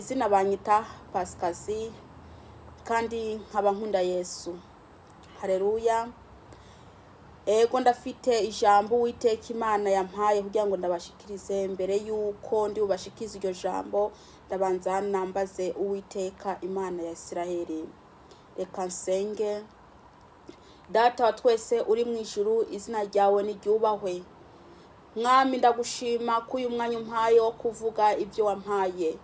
Izina banyita Pasikazi kandi nkaba nkunda Yesu. Haleluya. Ego ndafite ijambo Uwiteka Imana yampaye kugira ngo ndabashikirize. Mbere yuko ndi ubashikize iryo jambo, ndabanza nambaze Uwiteka Imana ya Isiraheli. Reka nsenge. Data wa twese uri mu ijuru, izina ryawe niryubahwe. Mwami ndagushima ko uyu mwanya umpaye wo kuvuga ibyo wampaye.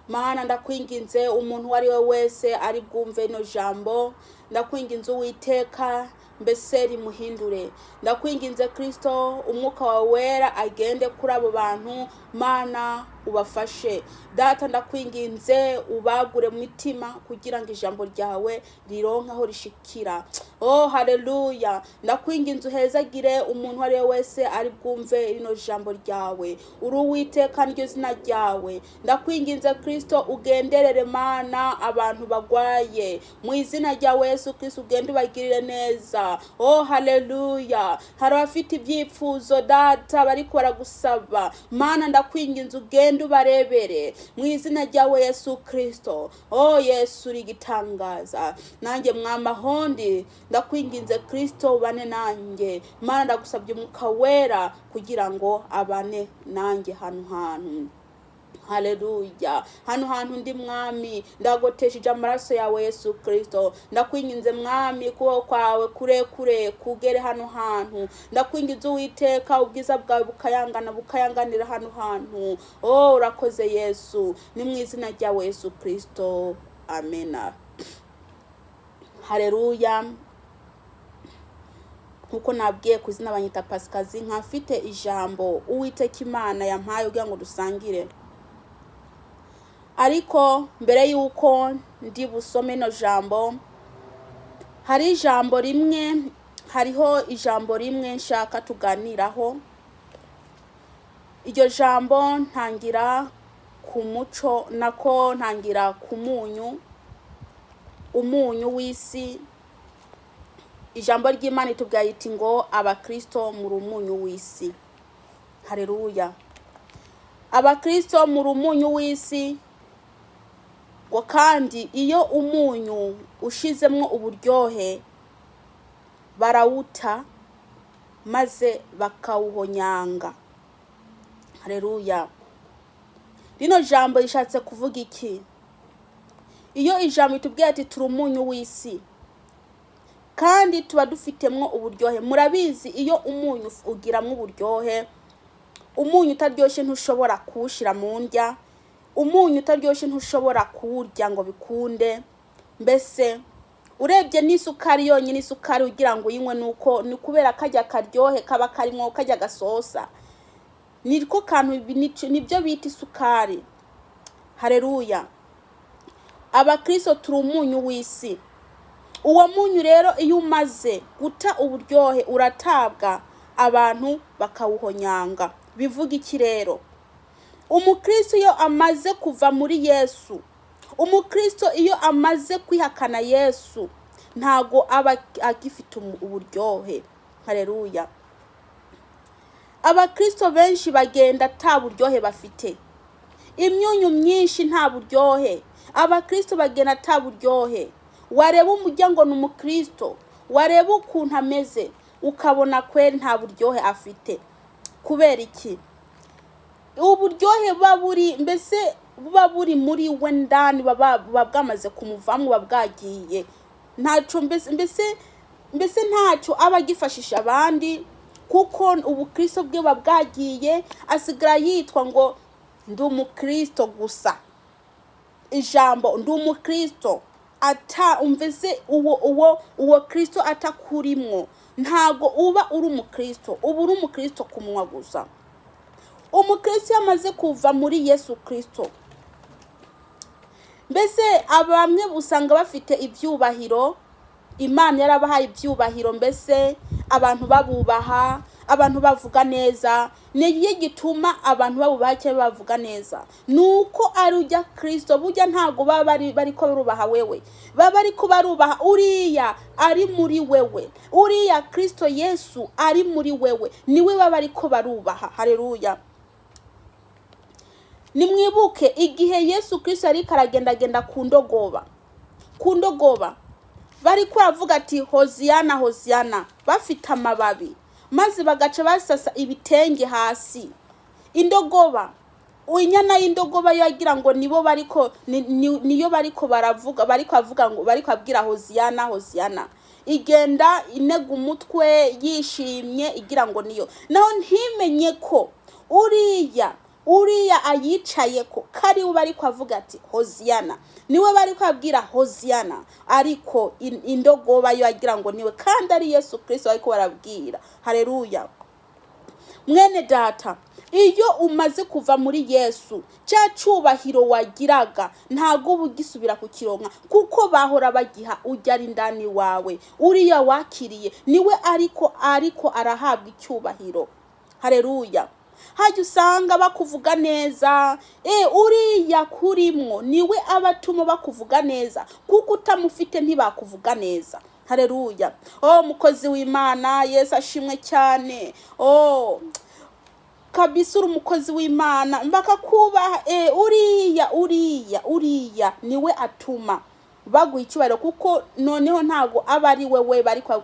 Mana ndakwinginze umuntu wari we wese ari bwumve ino jambo, ndakwinginze Uwiteka mbese rimuhindure. Ndakwinginze Kristo umwuka wawe wera agende kuri abo bantu, Mana ubafashe. Data ndakwinginze ubagure mu mitima kugira ngo ijambo ryawe rironke aho rishikira. Oh haleluya. Ndakwinginze uhezagire umuntu wari we wese ari bwumve rino jambo ryawe. Uri Uwiteka niryo zina ryawe. Ndakwinginze Kristo ugenderere Mana abantu bagwaye. Mu izina rya Yesu Kristo ugende ubagirire neza. Oh haleluya. Hari abafite ibyipfuzo Data bariko baragusaba. Mana ndakwinginze ugende ubarebere mu izina rya Yesu Kristo. Oh Yesu uri gitangaza. Nanjye mwamahondi ndakwinginze Kristo ubane nanjye. Mana ndagusabye umwuka wera kugira ngo abane nanjye hantu. Haleluya. Hantu ndi mwami, ndagotesheje amaraso yawe Yesu Kristo. Ndakwinginze mwami kuko kwawe kure kugere hantu. Ndakwinginze Uwiteka ubwiza bwawe bukayanganira hantu. Oh urakoze Yesu. Ni mu izina rya Yesu Kristo. Amena. Haleluya. Nkuko nabwiye kuzina banyita Pasikazi, nkafite ijambo Uwiteka Imana yampaye kugira ngo dusangire. Ariko mbere yuko ndi busome no jambo, hariho ijambo rimwe nshaka tuganiraho. Iryo jambo ntangira ku muco, ntangira ku umunyu wisi. Ijambo ry'Imana itubwiye iti ngo abakristo muri umunyu wisi. Haleluya. Abakristo muri umunyu wisi. Ngo kandi iyo umunyu ushizemwo uburyohe barawuta maze bakawuhonyanga. Haleluya. Rino jambo rishatse kuvuga iki? Iyo ijambo itubwiye ati turi umunyu wisi kandi tuba dufitemwo uburyohe. Murabizi iyo umunyu ugiramwo uburyohe, umunyu utaryoshe ntushobora kuwushira mu ndya. Umunyu utaryoshe ntushobora kuwurya ngo bikunde. Mbese urebye n'isukari yonyine, isukari ugira ngo uyinywe nuko ni kubera kajya karyohe kaba karimo kajya gasosa. Niko kantu nibyo bita isukari. Haleluya. Abakristo turi umunyu wisi. Uwo munyu rero iyo umaze guta uburyohe uratabwa, abantu bakawuhonyanga. Bivuga iki rero? Umukristo iyo amaze kuva muri Yesu, umukristo iyo amaze kwihakana Yesu, ntago aba agifite uburyohe. Haleluya. Abakristo benshi bagenda ata buryohe bafite. Imyunyu myinshi nta buryohe. Abakristo bagenda ata buryohe. Wareba umuryango n'umukristo, wareba ukuntu ameze, ukabona kweri nta buryohe afite. Kubera iki? Uburyohe buba buri muri we ndani, bwamaze kumuvamo, babwagiye. Ntaco mbese ntaco aba agifashisha abandi, kuko ubukristo bwe babwagiye, asigara yitwa ngo ndi umukristo gusa. Ijambo ndi umukristo umvise uwo Kristo atakurimwo, ntago uba uri umukristo, uba uri umukristo kumwa gusa. Umukristo yamaze kuva muri Yesu Kristo, mbese abamwe usanga bafite ibyubahiro. Imana yarabahaye ibyubahiro, mbese abantu babubaha, abantu bavuga neza. Niye gituma abantu babubaha cyangwa bavuga neza, nuko ari ujya Kristo. Burya ntago baba bariko barubaha wewe, baba bariko barubaha uriya ari muri wewe. Uriya Kristo Yesu ari muri wewe, niwe baba bariko barubaha. Haleluya. nimwibuke igihe Yesu Kristo yari karagendagenda ku ndogoba bari kwavuga ati hoziyana hoziyana, bafite amababi maze bagaca basasa ibitenge hasi. Indogoba, inyana y'indogoba yagira ngo nibo niyo bariko baravuga, bariko avuga ngo bariko abwira hoziyana hoziyana, igenda inega umutwe yishimye igira ngo niyo. Naho ntimenye ko uriya ayicaye ko kari bari kwavuga ati hoziyana, niwe bari kwabwira hoziyana, ariko indogoba yo agira ngo niwe, kandi ari Yesu Kristo ariko barabwira. Haleluya. Mwene data, iyo umaze kuva muri Yesu, cya cyubahiro wagiraga ntago ubugisubira kukironka, kuko bahora bagiha ujya ari ndani wawe. Uriya wakiriye niwe ariko arahabwa icyubahiro. Haleluya. Hajya usanga bakuvuga neza, uriya kurimwo niwe abatuma bakuvuga neza, kuko utamufite ntibakuvuga neza. Haleluya. Mukozi w'Imana, Yesu ashimwe cyane. Kabisa uri umukozi w'Imana, bakakubaha. Uriya niwe atuma baguha icyubahiro, kuko noneho ntago aba ari wewe bariko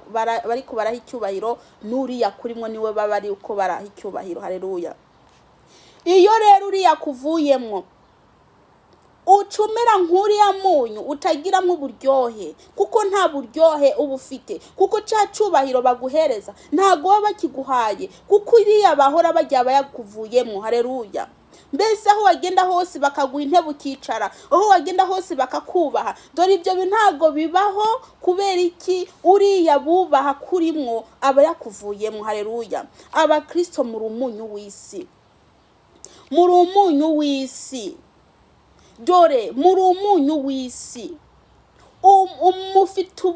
baraha icyubahiro, n'uriya kurimwo niwe baba ari uko baraha icyubahiro. Haleluya. Iyo rero uriya kuvuyemwo, ucumera nk'uriya munyu utagiramo uburyohe, kuko nta buryohe uba ufite, kuko cya cyubahiro baguhereza ntago baba bakiguhaye, kuko iriya bahora bajya bayakuvuyemo. Haleluya. Mbese aho wagenda hose bakaguha intebe ukicara, aho wagenda hose bakakubaha. Dore ibyo ntago bibaho, kubera iki? Uriya bubaha kurimwo aba yakuvuyemo. Haleluya. Abakristo muri umunyu wisi, muri umunyu wisi. Dore muri umunyu wisi umufite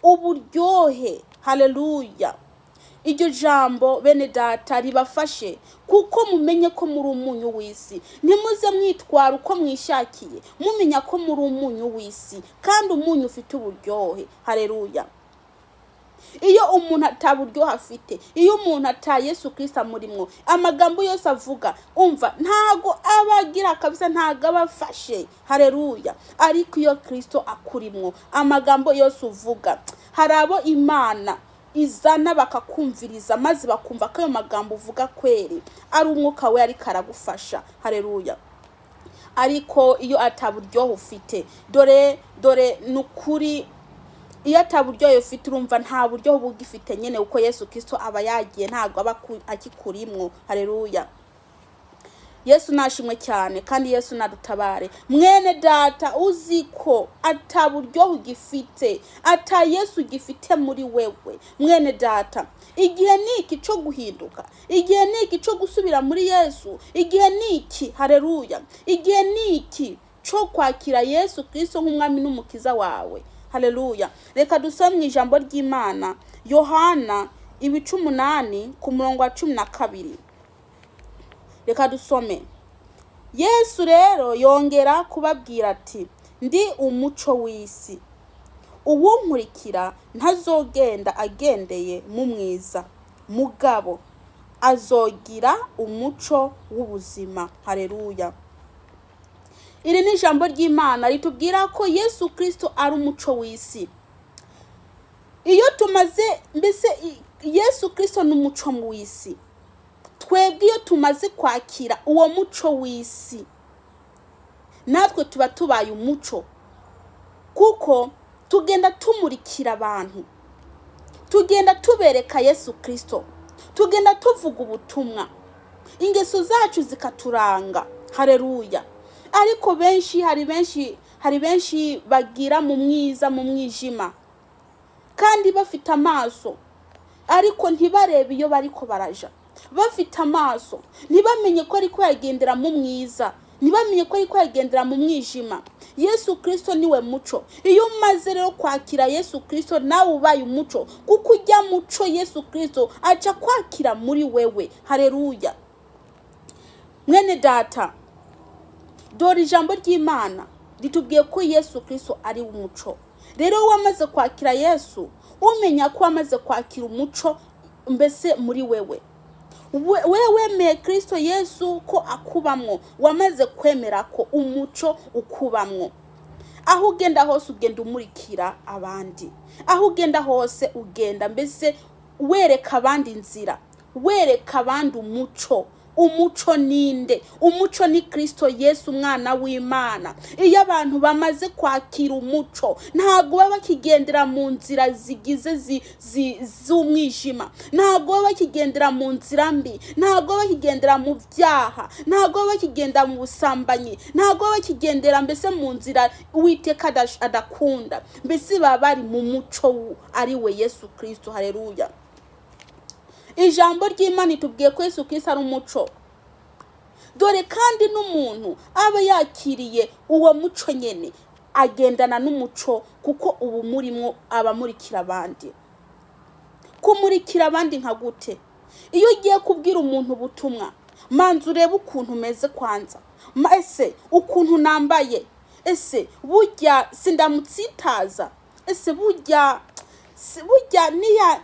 uburyohe. Haleluya. Iryo jambo bene data ribafashe, kuko mumenye ko muri umunyu wisi. Ntimuze mwitwara uko mwishakiye, mumenya ko muri umunyu wisi, kandi umunyu ufite uburyohe. Haleluya. Iyo umuntu ataburyoha afite, iyo umuntu ata Yesu Kristo murimwo, amagambo yose avuga umva ntago abagira kabisa, ntago abafashe. Haleluya. Ariko iyo Kristo akurimwo, amagambo yose uvuga, harabo Imana izana bakakumviriza, maze bakumva ko ayo magambo uvuga kweri ari umwuka we ari karagufasha. Haleluya. Ariko iyo ataburyoha ufite, dore nukuri, iyo ataburyohe ufite urumva nta buryo bugifite nyene, uko Yesu Kristo aba yagiye, ntago aba akikurimwo. Haleluya. Yesu nashimwe cyane, kandi Yesu nadutabare. Mwene data, uziko ataburyohe ugifite, ata Yesu gifite muri wewe, mwene data, igihe niki cyo guhinduka, igihe niki cyo gusubira muri Yesu, igihe niki. Haleluya. Igihe niki cyo kwakira Yesu Kristo nk'umwami n'umukiza wawe. Haleluya. Reka dusome mu ijambo ry'Imana, Yohana 8 ku murongo wa 12. Reka dusome. Yesu rero yongera kubabwira ati, ndi umuco w'isi. Uwunkurikira ntazogenda agendeye mu mwiza, mugabo azogira umuco w'ubuzima. Haleluya. Iri ni ijambo ry'Imana ritubwira ko Yesu Kristo ari umuco w'isi. Iyo tumaze, mbese Yesu Kristo ni umuco w'isi, twebwe iyo tumaze kwakira uwo muco w'isi, natwe tuba tubaye umuco, kuko tugenda tumurikira abantu, tugenda tubereka Yesu Kristo, tugenda tuvuga ubutumwa, ingeso zacu zikaturanga. Haleluya. Ariko hari benshi bagira mu mwiza, mu mwijima, kandi bafite amaso ariko ntibarebe iyo bariko baraja. Bafite amaso ntibamenye ko ariko yagendera mu mwiza, ntibamenye ko ariko yagendera mu mwijima. Yesu Kristo niwe muco. Iyo umaze rero kwakira Yesu Kristo, nawe ubaye umuco, kuko ujya muco Yesu Kristo aca kwakira muri wewe. Haleluya. Mwene data, dore ijambo ry'Imana ritubwiye ko Yesu Kristo ari umuco. Rero wamaze kwakira Yesu, umenya ko wamaze kwakira umuco mbese muri wewe. wewe wemeye Kristo Yesu ko akubamwo, wamaze kwemera ko umuco ukubamwo. Aho ugenda hose ugenda umurikira abandi, aho ugenda hose ugenda mbese wereka abandi inzira, wereka abandi umuco. Umuco ninde? Umuco ni Kristo Yesu umwana w'Imana. Iyo abantu bamaze kwakira umuco, ntago baba bakigendera mu nzira zigize z'umwijima, ntago baba bakigendera mu nzira mbi, ntago baba bakigendera mu byaha, ntago baba bakigendera mu busambanyi, ntago baba bakigendera mbese mu nzira Uwiteka adakunda. Mbese baba bari mu muco ari we Yesu Kristo. Haleluya. Ijambo ry'Imana itubwiye ko Yesu Kristo ari umuco. Dore kandi n'umuntu aba yakiriye uwo muco nyene agendana n'umuco, kuko ubu murimo abamurikira abandi. Kumurikira abandi nka gute? Iyo ugiye kubwira umuntu ubutumwa, manza urebe ukuntu meze kwanza, ese ukuntu nambaye, ese burya sindamutsitaza, ese burya niya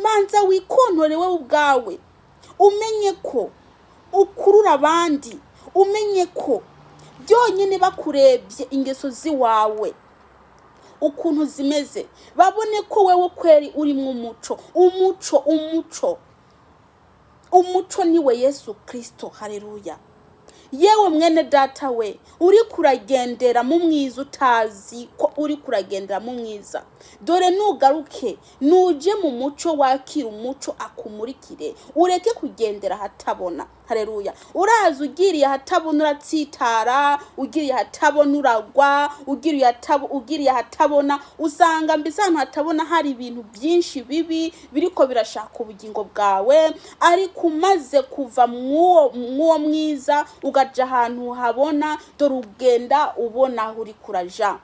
manza wikontore wewe ubwawe, umenye ko ukurura abandi, umenye ko byonyine bakurebye ingeso ziwawe ukuntu zimeze, babone ko wewe kweri uri mu muco. Umuco niwe Yesu Kristo. Haleluya. Yewe mwene data we, uri kuragendera mu mwiza utazi ko uri kuragendera mu mwiza, dore nugaruke nuje mu muco, wakira umuco akumurikire, ureke kugendera hatabona. Haleluya. Uraza ugiriye hatabona uratsitara, ugiriye hatabona uragwa, ugiriye hatabona usanga mbese ahantu hatabona hari ibintu byinshi bibi biriko birashaka ubugingo bwawe. Ariko umaze kuva mwuwo mwiza ugaja ahantu habona, dore ugenda ubona aho uri kuraja.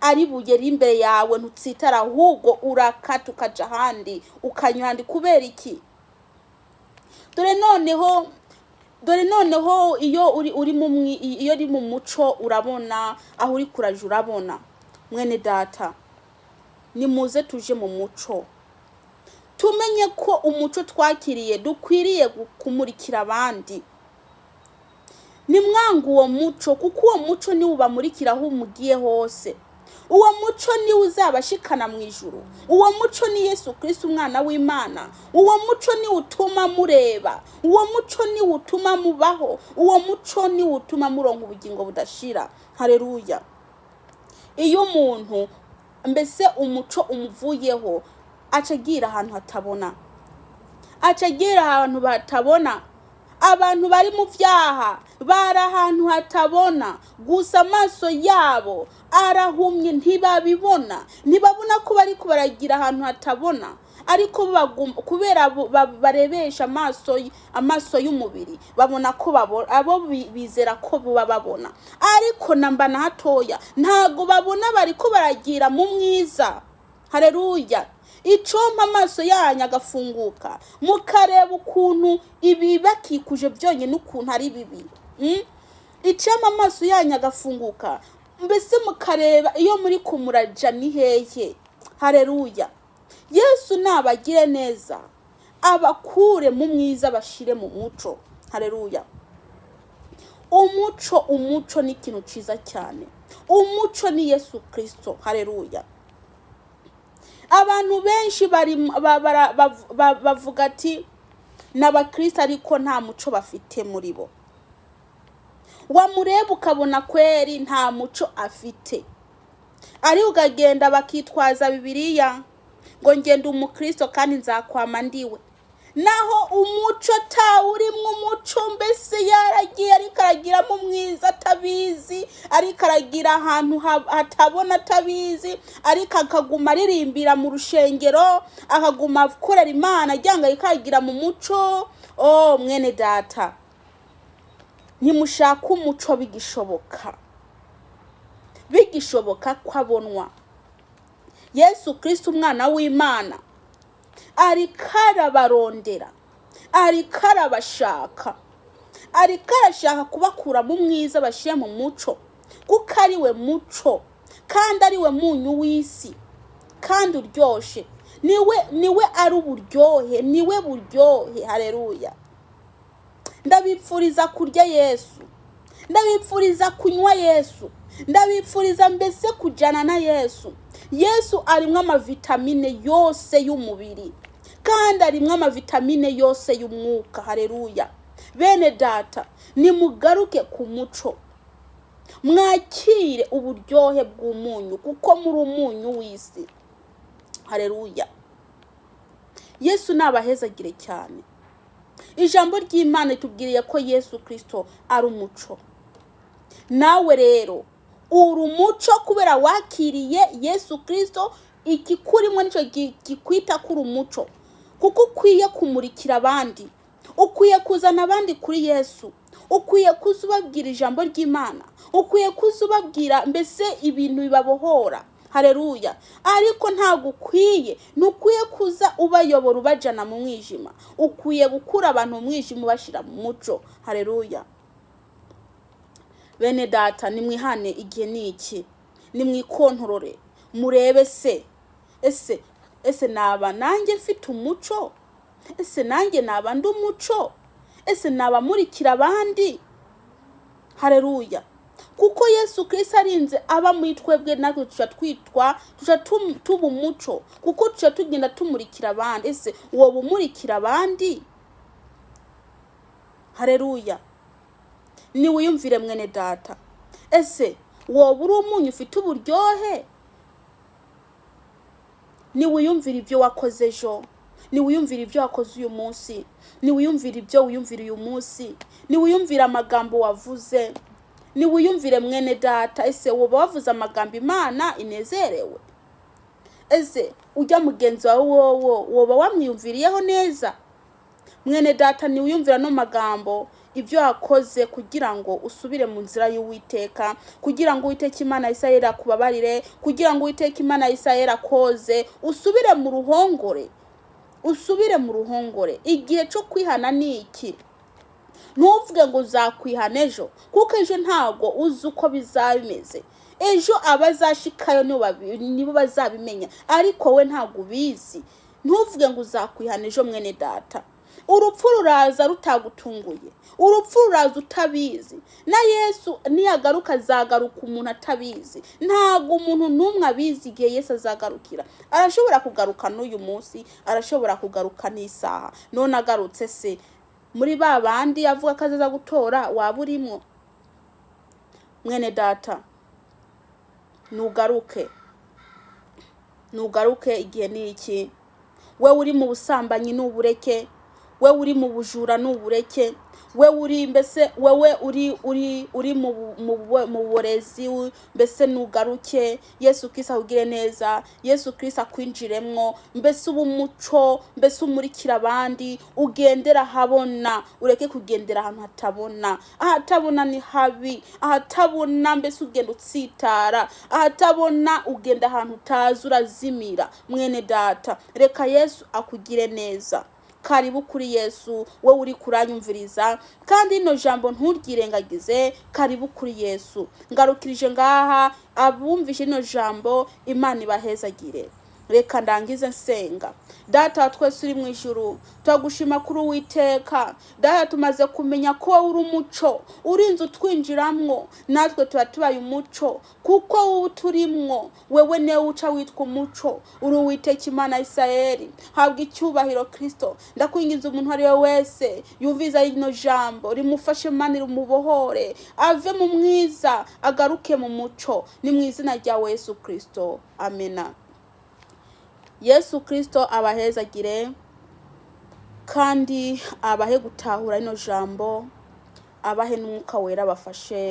Ari buye imbere yawe ntutsitara, ahubwo urakata ukaja ahandi, ukanyura ahandi. Kubera iki? Dore noneho iyo uri mu muco urabona aho uri kuraja, urabona. Mwene data, nimuze tuje mu muco, tumenye ko umuco twakiriye dukwiriye kumurikira abandi. Nimwanga uwo muco, kuko uwo muco niwe ubamurikira aho umugiye hose. Uwo muco niwe uzabashikana mu ijuru. Uwo muco ni Yesu Kristo umwana w'Imana. Uwo muco niwe utuma mureba, uwo muco niwe utuma mubaho, uwo muco niwe utuma muronka ubugingo budashira. Haleluya. Iyo umuntu mbese umuco umuvuyeho, acagira ahantu hatabona, acagira ahantu batabona. Abantu bari mu vyaha bari ahantu hatabona, gusa amaso yabo arahumye, ntibabibona ko bari kubaragira ahantu hatabona. Ariko kubera barebesha amaso y'umubiri, babona ko abo bizera ko babona. Ariko namba na hatoya ntago babona bariko baragira mu mwiza. Haleluya. Icompa amaso yanyu agafunguka, mukareba ukuntu ibibakikuje byonye n'ukuntu ari bibi. Icompa amaso yanyu agafunguka, mbese mukareba iyo muri kumuraja ni hehe. Haleluya. Yesu nabagire neza, abakure mu mwiza bashire mu muco. Haleluya. Umuco ni ikintu ciza cyane. Umuco ni Yesu Kristo. Haleluya. Abantu benshi bavuga ati n'abakristo, ariko nta muco bafite muri bo. Wamureba ukabona kweri nta muco afite, ari ugagenda bakitwaza Bibiliya ngo ngende umukristo kandi nzakwama ndiwe. Naho umuco urimwo umuco, mbese yaragiye ariko aragira mu mwiza atabizi, ariko aragira ahantu hatabona atabizi, ariko akaguma aririmbira mu rushengero, akaguma akorera Imana ajyanga ikagira mu muco. Mwene data, nimushaka umuco bigishoboka kwabonwa. Yesu Kristo umwana w'Imana ariko arabarondera, ariko arabashaka, ariko arashaka kubakura mu mwiza bashire mu muco, kuko ari we muco kandi ari we munyu wisi kandi uryoshe. Niwe ari uburyohe, niwe buryohe. Haleluya. ndabipfuriza kurya Yesu, ndabipfuriza kunywa Yesu, ndabipfuriza mbese kujyana na Yesu. Yesu arimwo amavitamine yose y'umubiri kandi arimwo amavitamine yose y'umwuka. Haleluya. Bene data, nimugaruke ku muco, mwakire uburyohe bw'umunyu kuko muri umunyu wisi. Haleluya. Yesu nabahezagire cyane. Ijambo ry'Imana itubwiriye ko Yesu Kristo ari umuco. Nawe rero uri umuco kubera wakiriye Yesu Kristo. Ikikurimo nico gikwita kuri umuco, kuko ukwiye kumurikira abandi, ukwiye kuzana abandi kuri Yesu, ukwiye kuzubabwira ijambo ry'Imana, ukwiye kuzubabwira mbese ibintu bibabohora. Haleluya. Ariko ntago ukwiye, nukwiye kuza ubayobora ubajana mu mwijima, ukwiye gukura abantu mu mwijima ubashira mu muco. Haleluya. Bene data, nimwihane igihe niki, nimwikontorore, murebe ese naba nanjye mfite umuco, ese nanjye naba ndi umuco, ese naba murikira abandi. Haleluya. Kuko Yesu Kristo arinze aba muri twebwe, natwe tuba umuco, kuko tugenda tumurikira abandi. Ese wowe umurikira abandi? Haleluya. Ni wiyumvire mwene data, ese wowe uri umunyu ufite uburyohe? Ni wiyumvire ibyo wakoze ejo, ni wiyumvire ibyo wakoze uyu munsi, ni wiyumvire ibyo wiyumvire uyu munsi, ni wiyumvire amagambo wavuze, ni wiyumvire mwene data. Ese wowe wavuze amagambo Imana inezerewe? Ese ujya mugenzi wawe wowe wamwiyumviriyeho neza? Mwene data, ni wiyumvira no magambo ibyo wakoze kugira ngo usubire mu nzira y'Uwiteka, kugira ngo Uwiteka Imana Isirayeli akubabarire, kugira ngo Uwiteka Imana Isirayeli akoze, usubire mu ruhongore, usubire mu ruhongore. Igihe cyo kwihana ni iki. Ntuvuge ngo uzakwihana ejo, kuko ejo ntago uzi uko bizabimeze. Ejo abazashikayo nibo bazabimenya, ariko we ntago ubizi. Ntuvuge ngo uzakwihana ejo mwene data. Urupfu ruraza rutagutunguye, urupfu ruraza utabizi. Na Yesu niyagaruka azagaruka umuntu atabizi. Ntago umuntu numwe abizi igihe Yesu azagarukira. Arashobora kugaruka n'uyu munsi, arashobora kugaruka n'isaha. None agarutse se muri babandi avuga ko azaza gutora waba urimo? Mwene data, nugaruke igihe niki. We uri mu busambanyi n'ubureke, we uri mu bujura n'ubureke, we uri mbese wewe uri mu burezi mbese nugaruke. Yesu Kristo akugire neza, Yesu Kristo akwinjiremwo, mbese ubumuco, mbese umurikira abandi, ugendera habona, ureke kugendera ahantu hatabona. Ahatabona ni habi, ahatabona mbese ugenda utsitara, ahatabona ugenda ahantu utazi urazimira. Mwene data, reka Yesu akugire neza. Karibu kuri Yesu, wowe uri kuranyumviriza, kandi ino jambo nturyirengagize. Karibu kuri Yesu. Ngarukirije ngaha abumvishe ino jambo, Imana ibahezagire. Reka ndangize nsenga. Data twese uri mu ijuru, twagushima kuri Uwiteka. Data, tumaze kumenya ko wowe uri umuco, urinze utwinjiramwo, natwe tubaye umuco, kuko wowe turimwo. Wewe ne uca witwa umuco, uri Uwiteka Imana Isirayeli. Habwa icyubahiro Kristo. Ndakwinginze umuntu ari we wese yumviza ino jambo, rimufashe Mana, rumubohore, ave mu mwiza agaruke mu muco. Ni mu izina rya Yesu Kristo. Amena. Yesu Kristo abahezagire kandi abahe gutahura ino jambo, abahe n'umwuka wera bafashe.